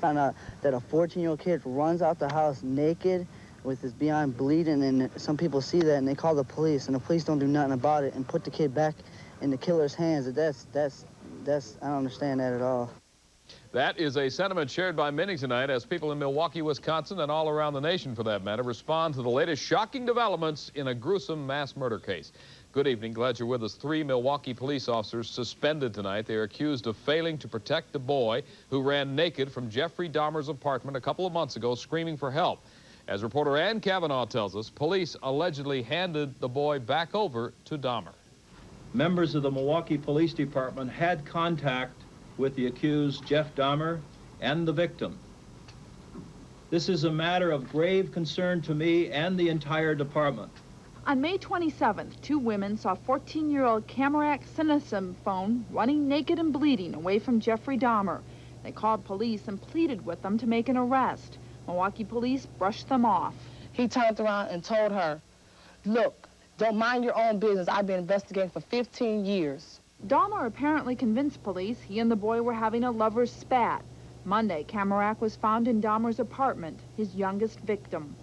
found out that a 14-year-old kid runs out the house naked with his behind bleeding, and some people see that and they call the police, and the police don't do nothing about it and put the kid back in the killer's hands. That's I don't understand that at all. That is a sentiment shared by many tonight as people in Milwaukee, Wisconsin, and all around the nation, for that matter, respond to the latest shocking developments in a gruesome mass murder case. Good evening. Glad you're with us. 3 Milwaukee police officers suspended tonight. They are accused of failing to protect the boy who ran naked from Jeffrey Dahmer's apartment a couple of months ago, screaming for help. As reporter Ann Cavanaugh tells us, police allegedly handed the boy back over to Dahmer. Members of the Milwaukee Police Department had contact with the accused Jeff Dahmer and the victim. This is a matter of grave concern to me and the entire department. On May 27th, 2 women saw 14-year-old Kamrak Sinissim running naked and bleeding away from Jeffrey Dahmer. They called police and pleaded with them to make an arrest. Milwaukee police brushed them off. He turned around and told her, "Look, don't mind your own business. I've been investigating for 15 years. Dahmer apparently convinced police he and the boy were having a lover's spat. Monday, Kamrak was found in Dahmer's apartment, his youngest victim.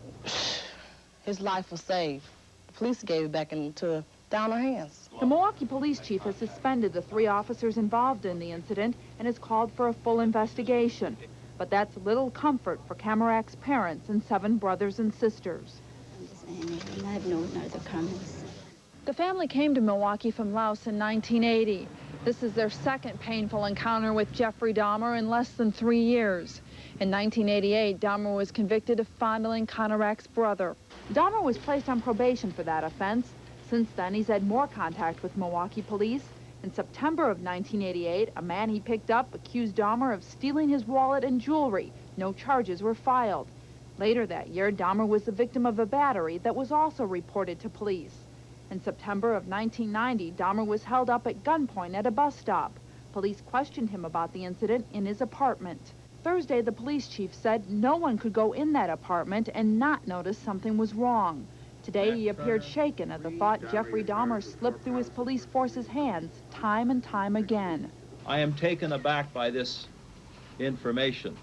His life was saved. The police gave it back into Dahmer's hands." The Milwaukee police chief has suspended the 3 officers involved in the incident and has called for a full investigation. But that's little comfort for Kamrak's parents and 7 brothers and sisters. I have no other comments. The family came to Milwaukee from Laos in 1980. This is their second painful encounter with Jeffrey Dahmer in less than 3 years. In 1988, Dahmer was convicted of fondling Kamrak's brother. Dahmer was placed on probation for that offense. Since then, he's had more contact with Milwaukee police. In September of 1988, a man he picked up accused Dahmer of stealing his wallet and jewelry. No charges were filed. Later that year, Dahmer was the victim of a battery that was also reported to police. In September of 1990, Dahmer was held up at gunpoint at a bus stop. Police questioned him about the incident in his apartment. Thursday, the police chief said no one could go in that apartment and not notice something was wrong. Today, he appeared shaken at the thought Jeffrey Dahmer slipped through his police force's hands time and time again. I am taken aback by this information.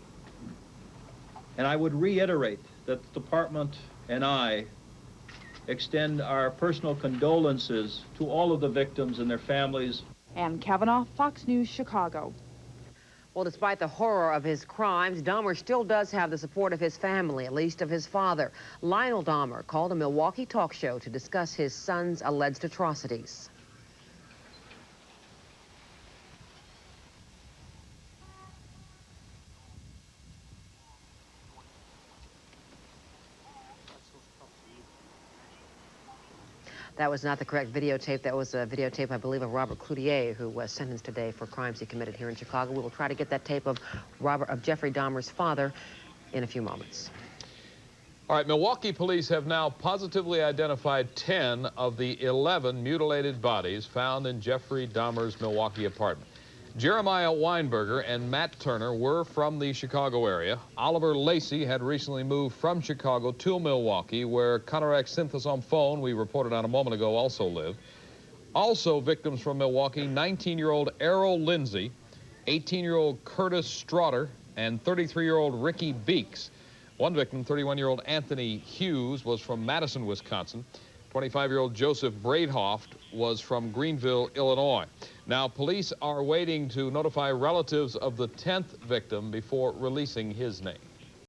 And I would reiterate that the department and I extend our personal condolences to all of the victims and their families. Ann Cavanaugh, Fox News, Chicago. Well, despite the horror of his crimes, Dahmer still does have the support of his family, at least of his father. Lionel Dahmer called a Milwaukee talk show to discuss his son's alleged atrocities. That was not the correct videotape. That was a videotape, I believe, of Robert Cloutier, who was sentenced today for crimes he committed here in Chicago. We will try to get that tape of Jeffrey Dahmer's father in a few moments. All right, Milwaukee police have now positively identified 10 of the 11 mutilated bodies found in Jeffrey Dahmer's Milwaukee apartment. Jeremiah Weinberger and Matt Turner were from the Chicago area. Oliver Lacey had recently moved from Chicago to Milwaukee, where Kamrak Sinissim, we reported on a moment ago, also lived. Also victims from Milwaukee, 19-year-old Errol Lindsay, 18-year-old Curtis Straughter, and 33-year-old Ricky Beeks. One victim, 31-year-old Anthony Hughes, was from Madison, Wisconsin. 25-year-old Joseph Braidhoft was from Greenville, Illinois. Now, police are waiting to notify relatives of the 10th victim before releasing his name.